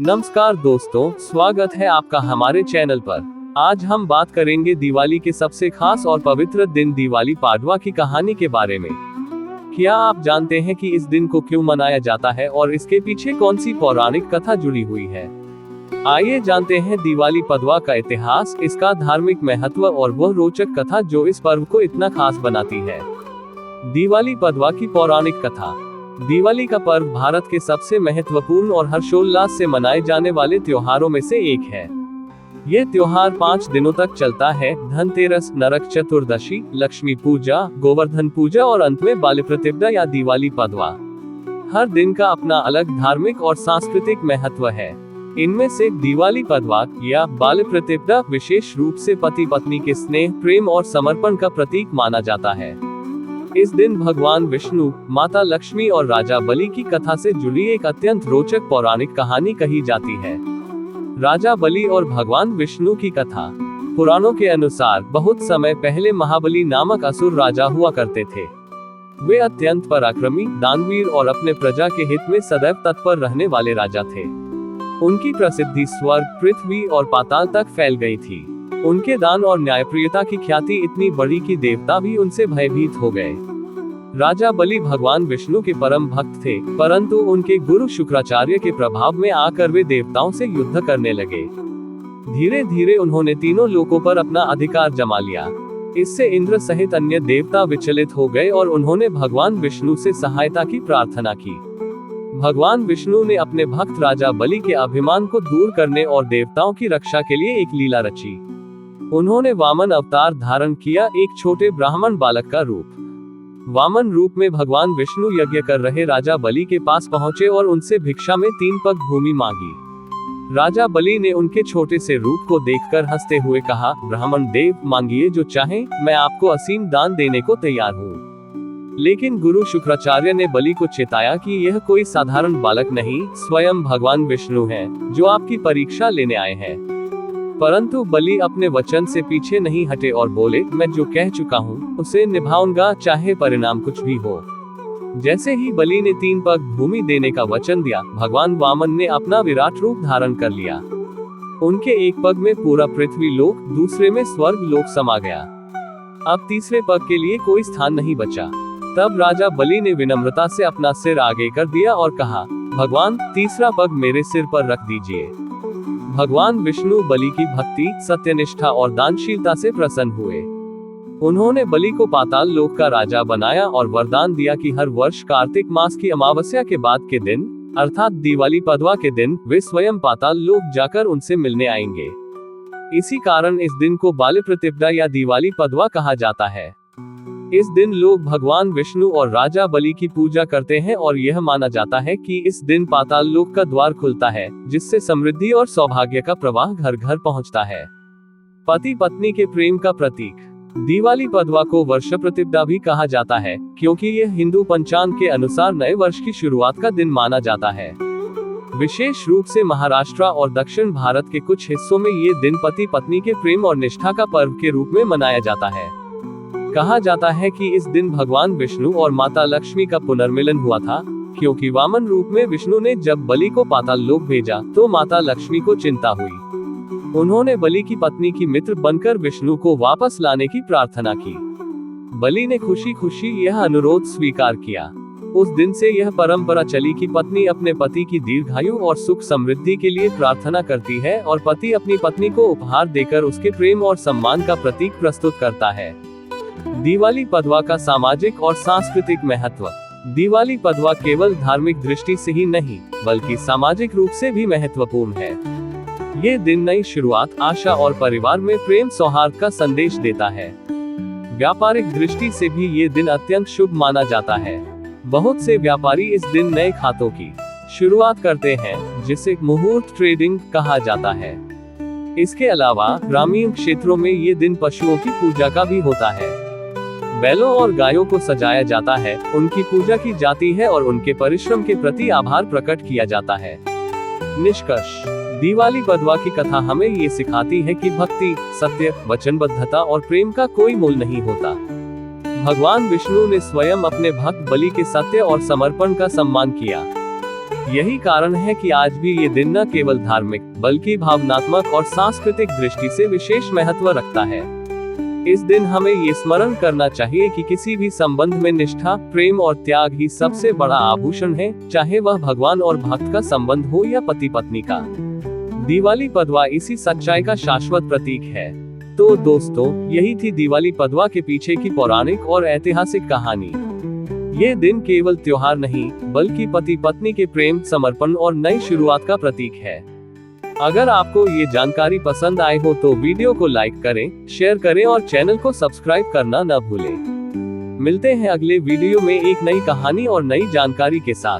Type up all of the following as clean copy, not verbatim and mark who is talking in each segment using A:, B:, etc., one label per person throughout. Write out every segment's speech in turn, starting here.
A: नमस्कार दोस्तों, स्वागत है आपका हमारे चैनल पर। आज हम बात करेंगे दिवाली के सबसे खास और पवित्र दिन दिवाली पाडवा की कहानी के बारे में। क्या आप जानते हैं कि इस दिन को क्यों मनाया जाता है और इसके पीछे कौन सी पौराणिक कथा जुड़ी हुई है? आइए जानते हैं दिवाली पडवा का इतिहास, इसका धार्मिक महत्व और वह रोचक कथा जो इस पर्व को इतना खास बनाती है। दिवाली पडवा की पौराणिक कथा। दिवाली का पर्व भारत के सबसे महत्वपूर्ण और हर्षोल्लास से मनाए जाने वाले त्योहारों में से एक है। ये त्योहार 5 दिनों तक चलता है। धनतेरस, नरक चतुर्दशी, लक्ष्मी पूजा, गोवर्धन पूजा और अंत में बालिप्रतिपदा या दिवाली पडवा। हर दिन का अपना अलग धार्मिक और सांस्कृतिक महत्व है। इनमें से दिवाली पडवा या बालिप्रतिपदा विशेष रूप से पति पत्नी के स्नेह, प्रेम और समर्पण का प्रतीक माना जाता है। इस दिन भगवान विष्णु, माता लक्ष्मी और राजा बलि की कथा से जुड़ी एक अत्यंत रोचक पौराणिक कहानी कही जाती है। राजा बलि और भगवान विष्णु की कथा। पुराणों के अनुसार बहुत समय पहले महाबली नामक असुर राजा हुआ करते थे। वे अत्यंत पराक्रमी, दानवीर और अपने प्रजा के हित में सदैव तत्पर रहने वाले राजा थे। उनकी प्रसिद्धि स्वर्ग, पृथ्वी और पाताल तक फैल गई थी। उनके दान और न्यायप्रियता की ख्याति इतनी बढ़ी कि देवता भी उनसे भयभीत हो गए। राजा बलि भगवान विष्णु के परम भक्त थे, परंतु उनके गुरु शुक्राचार्य के प्रभाव में आकर वे देवताओं से युद्ध करने लगे। धीरे धीरे उन्होंने तीनों लोकों पर अपना अधिकार जमा लिया। इससे इंद्र सहित अन्य देवता विचलित हो गए और उन्होंने भगवान विष्णु से सहायता की प्रार्थना की। भगवान विष्णु ने अपने भक्त राजा बलि के अभिमान को दूर करने और देवताओं की रक्षा के लिए एक लीला रची। उन्होंने वामन अवतार धारण किया, एक छोटे ब्राह्मण बालक का रूप। वामन रूप में भगवान विष्णु यज्ञ कर रहे राजा बलि के पास पहुंचे और उनसे भिक्षा में 3 पग भूमि मांगी। राजा बलि ने उनके छोटे से रूप को देखकर हंसते हुए कहा, ब्राह्मण देव, मांगिए जो चाहें, मैं आपको असीम दान देने को तैयार हूँ। लेकिन गुरु शुक्राचार्य ने बलि को चेताया कि यह कोई साधारण बालक नहीं, स्वयं भगवान विष्णु हैं, जो आपकी परीक्षा लेने आए हैं। परंतु बलि अपने वचन से पीछे नहीं हटे और बोले, मैं जो कह चुका हूँ उसे निभाऊंगा, चाहे परिणाम कुछ भी हो। जैसे ही बलि ने 3 पग भूमि देने का वचन दिया, भगवान वामन ने अपना विराट रूप धारण कर लिया। उनके एक पग में पूरा पृथ्वी लोक, दूसरे में स्वर्ग लोक समा गया। अब तीसरे पग के लिए कोई स्थान नहीं बचा। तब राजा बलि ने विनम्रता से अपना सिर आगे कर दिया और कहा, भगवान, तीसरा पग मेरे सिर पर रख दीजिए। भगवान विष्णु बलि की भक्ति, सत्यनिष्ठा और दानशीलता से प्रसन्न हुए। उन्होंने बलि को पाताल लोक का राजा बनाया और वरदान दिया कि हर वर्ष कार्तिक मास की अमावस्या के बाद के दिन, अर्थात दिवाली पडवा के दिन, वे स्वयं पाताल लोक जाकर उनसे मिलने आएंगे। इसी कारण इस दिन को बालिप्रतिपदा या दिवाली पडवा कहा जाता है। इस दिन लोग भगवान विष्णु और राजा बलि की पूजा करते हैं और यह माना जाता है कि इस दिन पाताल लोक का द्वार खुलता है, जिससे समृद्धि और सौभाग्य का प्रवाह घर घर पहुंचता है। पति पत्नी के प्रेम का प्रतीक। दिवाली पडवा को वर्ष प्रतिपदा भी कहा जाता है, क्योंकि यह हिंदू पंचांग के अनुसार नए वर्ष की शुरुआत का दिन माना जाता है। विशेष रूप से महाराष्ट्र और दक्षिण भारत के कुछ हिस्सों में ये दिन पति पत्नी के प्रेम और निष्ठा का पर्व के रूप में मनाया जाता है। कहा जाता है कि इस दिन भगवान विष्णु और माता लक्ष्मी का पुनर्मिलन हुआ था, क्योंकि वामन रूप में विष्णु ने जब बलि को पाताल लोक भेजा तो माता लक्ष्मी को चिंता हुई। उन्होंने बलि की पत्नी की मित्र बनकर विष्णु को वापस लाने की प्रार्थना की। बलि ने खुशी खुशी यह अनुरोध स्वीकार किया। उस दिन से यह परंपरा चली कि पत्नी अपने पति की दीर्घायु और सुख समृद्धि के लिए प्रार्थना करती है और पति अपनी पत्नी को उपहार देकर उसके प्रेम और सम्मान का प्रतीक प्रस्तुत करता है। दिवाली पडवा का सामाजिक और सांस्कृतिक महत्व। दिवाली पडवा केवल धार्मिक दृष्टि से ही नहीं, बल्कि सामाजिक रूप से भी महत्वपूर्ण है। ये दिन नई शुरुआत, आशा और परिवार में प्रेम सौहार्द का संदेश देता है। व्यापारिक दृष्टि से भी ये दिन अत्यंत शुभ माना जाता है। बहुत से व्यापारी इस दिन नए खातों की शुरुआत करते हैं, जिसे मुहूर्त ट्रेडिंग कहा जाता है। इसके अलावा ग्रामीण क्षेत्रों में ये दिन पशुओं की पूजा का भी होता है। बैलों और गायों को सजाया जाता है, उनकी पूजा की जाती है और उनके परिश्रम के प्रति आभार प्रकट किया जाता है। निष्कर्ष। दिवाली पडवा की कथा हमें ये सिखाती है कि भक्ति, सत्य, वचनबद्धता और प्रेम का कोई मोल नहीं होता। भगवान विष्णु ने स्वयं अपने भक्त बलि के सत्य और समर्पण का सम्मान किया। यही कारण है कि आज भी ये दिन न केवल धार्मिक बल्कि भावनात्मक और सांस्कृतिक दृष्टि से विशेष महत्व रखता है। इस दिन हमें ये स्मरण करना चाहिए कि किसी भी संबंध में निष्ठा, प्रेम और त्याग ही सबसे बड़ा आभूषण है, चाहे वह भगवान और भक्त का संबंध हो या पति पत्नी का। दिवाली पदवा इसी सच्चाई का शाश्वत प्रतीक है। तो दोस्तों, यही थी दिवाली पदवा के पीछे की पौराणिक और ऐतिहासिक कहानी। ये दिन केवल त्योहार नहीं, बल्कि पति पत्नी के प्रेम, समर्पण और नई शुरुआत का प्रतीक है। अगर आपको ये जानकारी पसंद आए हो तो वीडियो को लाइक करें, शेयर करें और चैनल को सब्सक्राइब करना न भूलें। मिलते हैं अगले वीडियो में एक नई कहानी और नई जानकारी के साथ।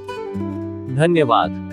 A: धन्यवाद।